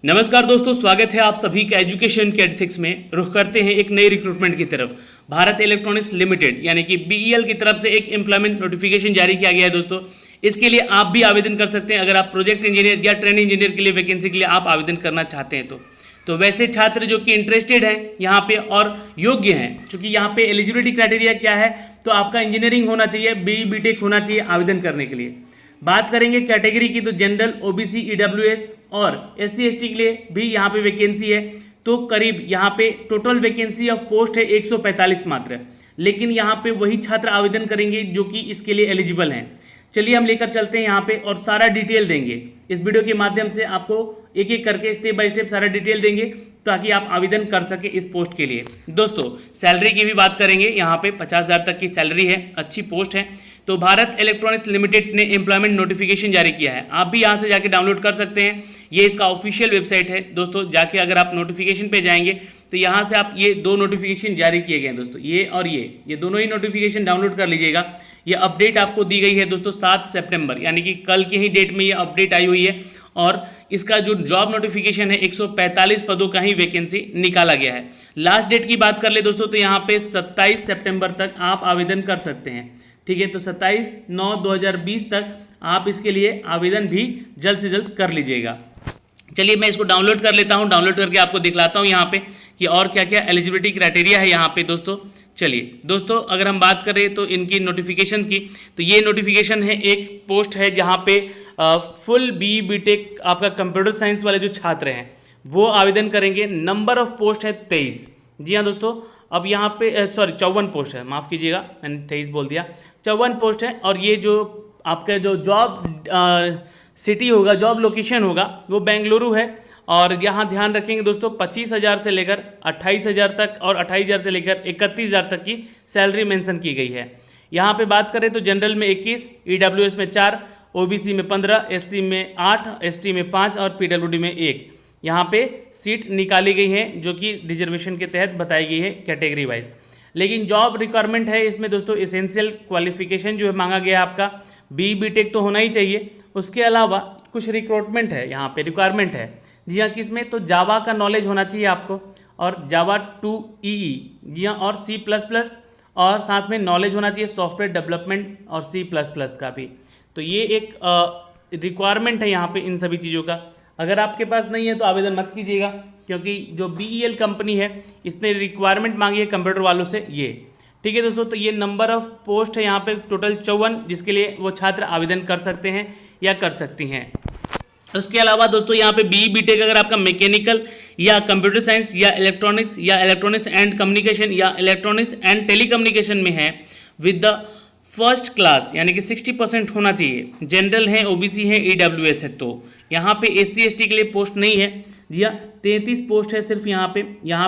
नमस्कार दोस्तों, स्वागत है आप सभी का एजुकेशन कैट 6 में। रुख करते हैं एक नई रिक्रूटमेंट की तरफ। भारत इलेक्ट्रॉनिक्स लिमिटेड यानी कि बीईएल की तरफ से एक एम्प्लॉयमेंट नोटिफिकेशन जारी किया गया है दोस्तों। इसके लिए आप भी आवेदन कर सकते हैं अगर आप प्रोजेक्ट इंजीनियर या ट्रेन इंजीनियर के लिए वैकेंसी के लिए आप आवेदन करना चाहते हैं तो वैसे छात्र जो कि इंटरेस्टेड हैं यहाँ पे और योग्य हैं, चूंकि यहाँ पे एलिजिबिलिटी क्राइटेरिया क्या है, तो आपका इंजीनियरिंग होना चाहिए, बीई बीटेक होना चाहिए आवेदन करने के लिए। बात करेंगे कैटेगरी की तो जनरल, ओबीसी, ईडब्ल्यूएस और एससी एसटी के लिए भी यहाँ पे वैकेंसी है। तो करीब यहाँ पे टोटल वैकेंसी ऑफ पोस्ट है 145 मात्र, लेकिन यहाँ पे वही छात्र आवेदन करेंगे जो कि इसके लिए एलिजिबल हैं। चलिए हम लेकर चलते हैं यहाँ पे और सारा डिटेल देंगे इस वीडियो के माध्यम से, आपको एक एक करके स्टेप बाय स्टेप सारा डिटेल देंगे ताकि आप आवेदन कर सके इस पोस्ट के लिए। दोस्तों सैलरी की भी बात करेंगे, यहाँ पे 50,000 तक की सैलरी है, अच्छी पोस्ट है। तो भारत इलेक्ट्रॉनिक्स लिमिटेड ने एम्प्लॉयमेंट नोटिफिकेशन जारी किया है, आप भी यहाँ से जाके डाउनलोड कर सकते हैं। ये इसका ऑफिशियल वेबसाइट है दोस्तों। जाके अगर आप नोटिफिकेशन पे जाएंगे तो यहाँ से आप ये दो नोटिफिकेशन जारी किए गए हैं दोस्तों, ये और ये दोनों ही नोटिफिकेशन डाउनलोड कर लीजिएगा। ये अपडेट आपको दी गई है दोस्तों 7 सितंबर, यानी कि कल की ही डेट में ये अपडेट आई हुई है। और इसका जो जॉब नोटिफिकेशन है 145 पदों का ही वैकेंसी निकाला गया है। लास्ट डेट की बात कर ले दोस्तों तो यहाँ पे 27 सितंबर तक आप आवेदन कर सकते हैं, ठीक है। तो 27/9/2020 तक आप इसके लिए आवेदन भी जल्द से जल्द कर लीजिएगा। चलिए मैं इसको डाउनलोड कर लेता हूँ, डाउनलोड करके आपको दिखलाता हूँ यहाँ पे कि और क्या क्या एलिजिबिलिटी क्राइटेरिया है यहाँ पे दोस्तों। चलिए दोस्तों अगर हम बात करें तो इनकी नोटिफिकेशन की, तो ये नोटिफिकेशन है, एक पोस्ट है जहाँ पे फुल बी बीटेक आपका कंप्यूटर साइंस वाले जो छात्र हैं वो आवेदन करेंगे। नंबर ऑफ पोस्ट है 23। जी हाँ दोस्तों, अब यहाँ पे 54 पोस्ट है, माफ़ कीजिएगा मैंने 23 बोल दिया, 54 पोस्ट है। और ये जो आपका जो जॉब सिटी होगा, जॉब लोकेशन होगा वो बेंगलुरु है। और यहाँ ध्यान रखेंगे दोस्तों 25,000 से लेकर 28,000 तक और 28,000 से लेकर 31,000 तक की सैलरी मेंशन की गई है। यहाँ पे बात करें तो जनरल में 21, ईडब्ल्यूएस में 4, ओबीसी में 15, एससी में 8, एसटी में 5 और पीडब्ल्यूडी में 1 यहाँ पे सीट निकाली गई है जो कि रिजर्वेशन के तहत बताई गई है कैटेगरी वाइज। लेकिन जॉब रिक्वायरमेंट है इसमें दोस्तों, एसेंशियल क्वालिफिकेशन जो है मांगा गया है आपका बी बीटेक तो होना ही चाहिए। उसके अलावा कुछ रिक्रूटमेंट है, यहाँ पे रिक्वायरमेंट है। जी हाँ, किसमें तो जावा का नॉलेज होना चाहिए आपको और जावा 2EE, जी हाँ, और C++ और साथ में नॉलेज होना चाहिए सॉफ्टवेयर डेवलपमेंट और C++ का भी। तो ये एक रिक्वायरमेंट है यहाँ पे इन सभी चीज़ों का। अगर आपके पास नहीं है तो आवेदन मत कीजिएगा, क्योंकि जो बीईएल कंपनी है इसने रिक्वायरमेंट मांगी है कंप्यूटर वालों से ये, ठीक है दोस्तों। तो ये नंबर ऑफ पोस्ट है यहाँ पे टोटल 54, जिसके लिए वो छात्र आवेदन कर सकते हैं या कर सकती हैं। उसके अलावा दोस्तों यहाँ पे बीई बीटेक अगर आपका मैकेनिकल या कंप्यूटर साइंस या इलेक्ट्रॉनिक्स एंड कम्युनिकेशन या इलेक्ट्रॉनिक्स एंड टेलीकम्युनिकेशन में है विद द फर्स्ट क्लास यानी कि 60% होना चाहिए। जनरल है, ओबीसी है, ईडब्ल्यूएस है। तो यहाँ पे एससी एसटी के लिए पोस्ट नहीं है। जी हाँ, 33 पोस्ट है सिर्फ यहाँ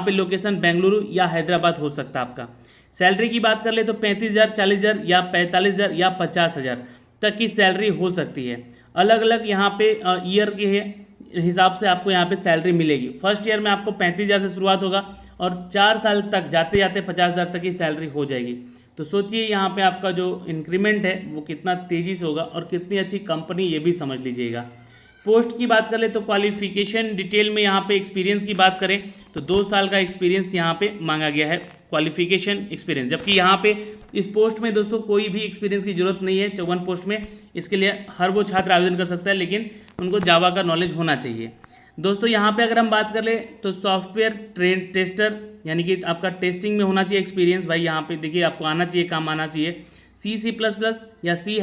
पे लोकेशन बेंगलुरु या हैदराबाद हो सकता है आपका। सैलरी की बात कर ले तो 35,000, 40,000 या 45,000 या 50,000 तक की सैलरी हो सकती है। अलग अलग यहाँ पे ईयर के हिसाब से आपको यहाँ पे सैलरी मिलेगी। फर्स्ट ईयर में आपको 35,000 से शुरुआत होगा और 4 साल तक जाते जाते 50,000 तक की सैलरी हो जाएगी। तो सोचिए यहाँ पे आपका जो इंक्रीमेंट है वो कितना तेज़ी से होगा और कितनी अच्छी कंपनी ये भी समझ लीजिएगा। पोस्ट की बात कर ले तो क्वालिफिकेशन डिटेल में यहाँ पे एक्सपीरियंस की बात करें तो 2 साल का एक्सपीरियंस यहाँ पे मांगा गया है, क्वालिफिकेशन एक्सपीरियंस। जबकि यहाँ पे इस पोस्ट में दोस्तों कोई भी एक्सपीरियंस की जरूरत नहीं है 54 पोस्ट में। इसके लिए हर वो छात्र आवेदन कर सकता है, लेकिन उनको जावा का नॉलेज होना चाहिए। दोस्तों यहाँ पे अगर हम बात कर ले तो सॉफ्टवेयर टेस्टर यानी कि आपका टेस्टिंग में होना चाहिए एक्सपीरियंस। भाई यहाँ पे देखिए आपको आना चाहिए, काम आना चाहिए। C++ या C#,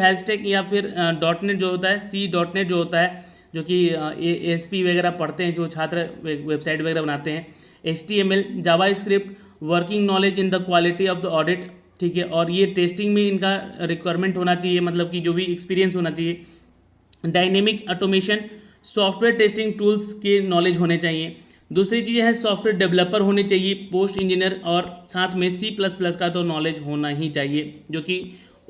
या फिर .NET जो होता है, C.NET जो होता है, जो कि ASP वगैरह पढ़ते हैं जो छात्र वेबसाइट वगैरह बनाते हैं। HTML, JavaScript, working knowledge in the quality of the audit, ठीक है। और ये टेस्टिंग में इनका रिक्वायरमेंट होना चाहिए, मतलब कि जो भी एक्सपीरियंस होना चाहिए। Dynamic automation, software testing tools के नॉलेज होने चाहिए। दूसरी चीज़ है सॉफ्टवेयर डेवलपर होने चाहिए, पोस्ट इंजीनियर, और साथ में C++ का तो नॉलेज होना ही चाहिए, जो कि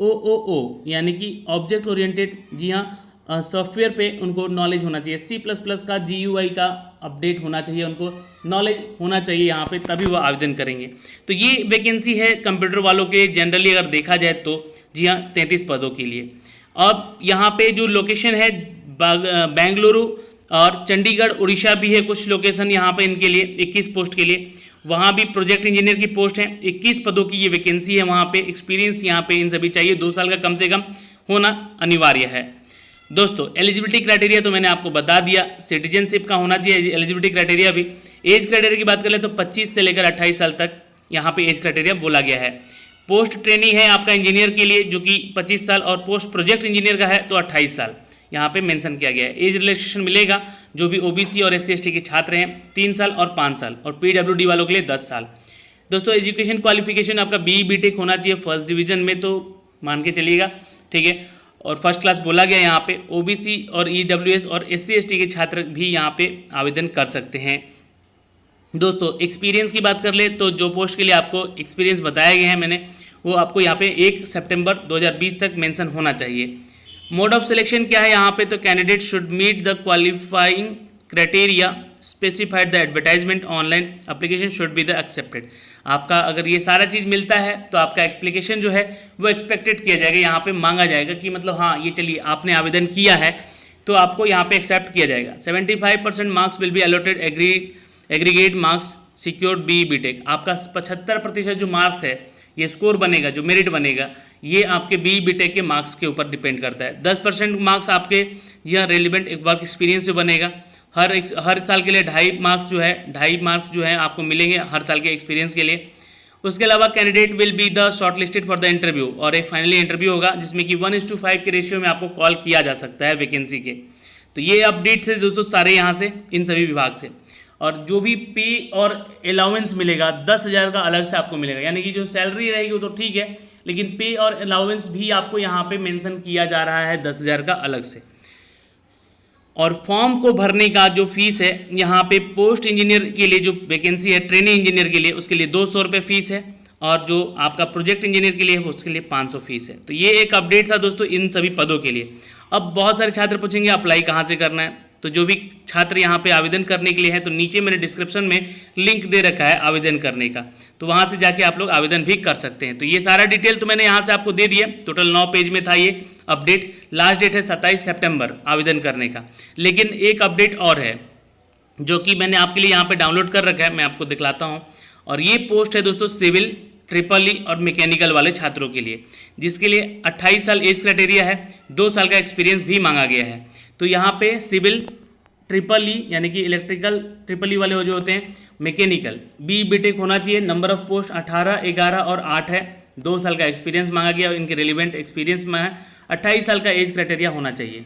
OOO यानी कि ऑब्जेक्ट ओरिएंटेड, जी हाँ, सॉफ्टवेयर पे उनको नॉलेज होना चाहिए। C++ का GUI का अपडेट होना चाहिए, उनको नॉलेज होना चाहिए यहाँ पे, तभी वो आवेदन करेंगे। तो ये वैकेंसी है कंप्यूटर वालों के जनरली अगर देखा जाए तो, जी हाँ, 33 पदों के लिए। अब यहाँ पे जो लोकेशन है बेंगलुरु और चंडीगढ़ उड़ीसा भी है कुछ लोकेशन यहाँ पे इनके लिए 21 पोस्ट के लिए, वहाँ भी प्रोजेक्ट इंजीनियर की पोस्ट है, 21 पदों की ये वैकेंसी है। वहाँ पे एक्सपीरियंस यहाँ पे इन सभी चाहिए, 2 साल का कम से कम होना अनिवार्य है। दोस्तों एलिजिबिलिटी क्राइटेरिया तो मैंने आपको बता दिया, सिटीजनशिप का होना चाहिए एलिजिबिलिटी क्राइटेरिया भी। एज क्राइटेरिया की बात करें तो 25 से लेकर 28 साल तक यहाँ पे एज क्राइटेरिया बोला गया है। पोस्ट ट्रेनी है आपका इंजीनियर के लिए जो कि 25 साल, और पोस्ट प्रोजेक्ट इंजीनियर का है तो 28 साल यहाँ पे मेंशन किया गया है। एज रिलैक्सेशन मिलेगा जो भी ओबीसी और SC/ST के छात्र हैं 3 साल और 5 साल, और PWD वालों के लिए 10 साल। दोस्तों एजुकेशन क्वालिफिकेशन आपका BE BTech होना चाहिए फर्स्ट डिवीजन में, तो मान के चलिएगा, ठीक है। और फर्स्ट क्लास बोला गया यहाँ पे। OBC और EWS और SC/ST के छात्र भी यहाँ पे आवेदन कर सकते हैं। दोस्तों एक्सपीरियंस की बात कर ले तो जो पोस्ट के लिए आपको एक्सपीरियंस बताए गए हैं मैंने, वो आपको यहाँ पे 1 सितंबर 2020 तक मेंशन होना चाहिए। मोड ऑफ सिलेक्शन क्या है यहाँ पे, तो candidate should meet the qualifying criteria specified the advertisement online application should be the accepted. आपका अगर ये सारा चीज़ मिलता है तो आपका एप्लीकेशन जो है वो एक्सपेक्टेड किया जाएगा, यहाँ पे मांगा जाएगा कि मतलब हाँ ये चलिए आपने आवेदन किया है तो आपको यहाँ पे एक्सेप्ट किया जाएगा। 75% marks will be allotted aggregate marks secured BE BTech। आपका 75% जो मार्क्स है ये स्कोर बनेगा, जो मेरिट बनेगा, ये आपके BE BTech के मार्क्स के ऊपर डिपेंड करता है। 10% मार्क्स आपके यह रेलिवेंट वर्क एक्सपीरियंस से बनेगा। हर साल के लिए 2.5 मार्क्स जो है आपको मिलेंगे हर साल के एक्सपीरियंस के लिए। उसके अलावा candidate will be the shortlisted for the interview, और एक फाइनली इंटरव्यू होगा जिसमें कि 1:5 के रेशियो में आपको कॉल किया जा सकता है वैकेंसी के। तो ये अपडेट थे दोस्तों सारे यहाँ से, इन सभी विभाग से। और जो भी पे और अलाउंस मिलेगा 10,000 का अलग से आपको मिलेगा, यानी कि जो सैलरी रहेगी वो तो ठीक है, लेकिन पे और अलाउंस भी आपको यहाँ पे मेंशन किया जा रहा है 10,000 का अलग से। और फॉर्म को भरने का जो फीस है यहाँ पे पोस्ट इंजीनियर के लिए जो वैकेंसी है ट्रेनी इंजीनियर के लिए, उसके लिए 200 रुपये फीस है, और जो आपका प्रोजेक्ट इंजीनियर के लिए है उसके लिए 500 फीस है। तो ये एक अपडेट था दोस्तों इन सभी पदों के लिए। अब बहुत सारे छात्र पूछेंगे अप्लाई कहाँ से करना है, तो जो भी छात्र यहाँ पे आवेदन करने के लिए हैं तो नीचे मैंने डिस्क्रिप्शन में लिंक दे रखा है आवेदन करने का, तो वहाँ से जाके आप लोग आवेदन भी कर सकते हैं। तो ये सारा डिटेल तो मैंने यहाँ से आपको दे दिया। टोटल 9 पेज में था ये अपडेट। लास्ट डेट है 27 सितंबर आवेदन करने का। लेकिन एक अपडेट और है जो कि मैंने आपके लिए यहाँ पर डाउनलोड कर रखा है, मैं आपको दिखलाता हूँ। और ये पोस्ट है दोस्तों सिविल, EEE और मैकेनिकल वाले छात्रों के लिए, जिसके लिए 28 साल एज क्राइटेरिया है, 2 साल का एक्सपीरियंस भी मांगा गया है। तो यहाँ पे सिविल EEE यानी कि इलेक्ट्रिकल EEE वाले जो होते हैं, मैकेनिकल BE BTech होना चाहिए। नंबर ऑफ पोस्ट 18, 11 और 8 है। 2 साल का एक्सपीरियंस मांगा गया और इनके रिलेवेंट एक्सपीरियंस में है। 28 साल का एज क्राइटेरिया होना चाहिए।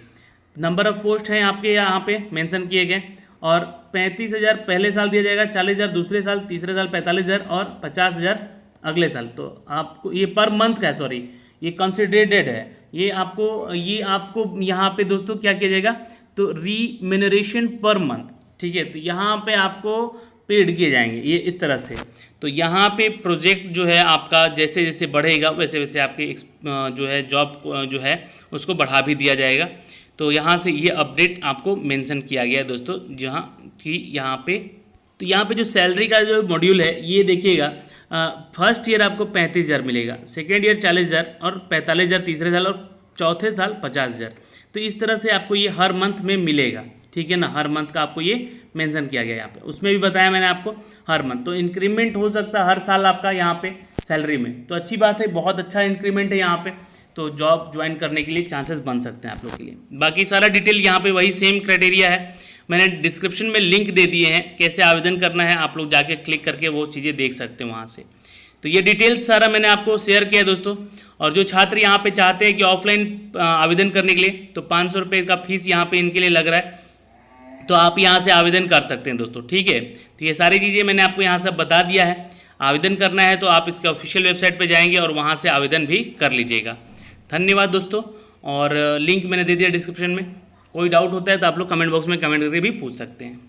नंबर ऑफ पोस्ट हैं आपके यहाँ पे मेंशन किए गए, और 35,000 पहले साल दिया जाएगा, 40,000 दूसरे साल, तीसरे साल 45,000 और 50,000 अगले साल। तो आपको ये पर मंथ का, सॉरी ये कंसिडरेटेड है, ये आपको यहाँ पे दोस्तों क्या किया जाएगा, तो रीमिनरेशन पर मंथ, ठीक है। तो यहाँ पे आपको पेड किए जाएंगे ये इस तरह से। तो यहाँ पे प्रोजेक्ट जो है आपका जैसे जैसे बढ़ेगा वैसे वैसे आपके जो है जॉब जो है उसको बढ़ा भी दिया जाएगा। तो यहाँ से ये अपडेट आपको मेंशन किया गया है दोस्तों, जहाँ कि यहाँ पे जो सैलरी का जो मॉड्यूल है ये देखिएगा, फर्स्ट ईयर आपको 35,000 मिलेगा, सेकेंड ईयर 40,000 और 45,000 तीसरे साल, और चौथे साल 50,000। तो इस तरह से आपको ये हर मंथ में मिलेगा, ठीक है ना। हर मंथ का आपको ये मेंशन किया गया यहाँ पे, उसमें भी बताया मैंने आपको हर मंथ। तो इंक्रीमेंट हो सकता है हर साल आपका यहाँ पे सैलरी में, तो अच्छी बात है, बहुत अच्छा इंक्रीमेंट है यहाँ पे। तो जॉब ज्वाइन करने के लिए चांसेस बन सकते हैं आप लोग के लिए। बाकी सारा डिटेल यहाँ पे वही सेम क्राइटेरिया है, मैंने डिस्क्रिप्शन में लिंक दे दिए हैं कैसे आवेदन करना है, आप लोग जाके क्लिक करके वो चीज़ें देख सकते हैं वहाँ से। तो ये डिटेल सारा मैंने आपको शेयर किया है दोस्तों। और जो छात्र यहाँ पे चाहते हैं कि ऑफलाइन आवेदन करने के लिए, तो 500 रुपये का फीस यहाँ पे इनके लिए लग रहा है, तो आप यहाँ से आवेदन कर सकते हैं दोस्तों, ठीक है। तो ये सारी चीज़ें मैंने आपको यहाँ से बता दिया है। आवेदन करना है तो आप इसका ऑफिशियल वेबसाइट पे जाएंगे और वहाँ से आवेदन भी कर लीजिएगा। धन्यवाद दोस्तों, और लिंक मैंने दे दिया डिस्क्रिप्शन में। कोई डाउट होता है तो आप लोग कमेंट बॉक्स में कमेंट करके भी पूछ सकते हैं।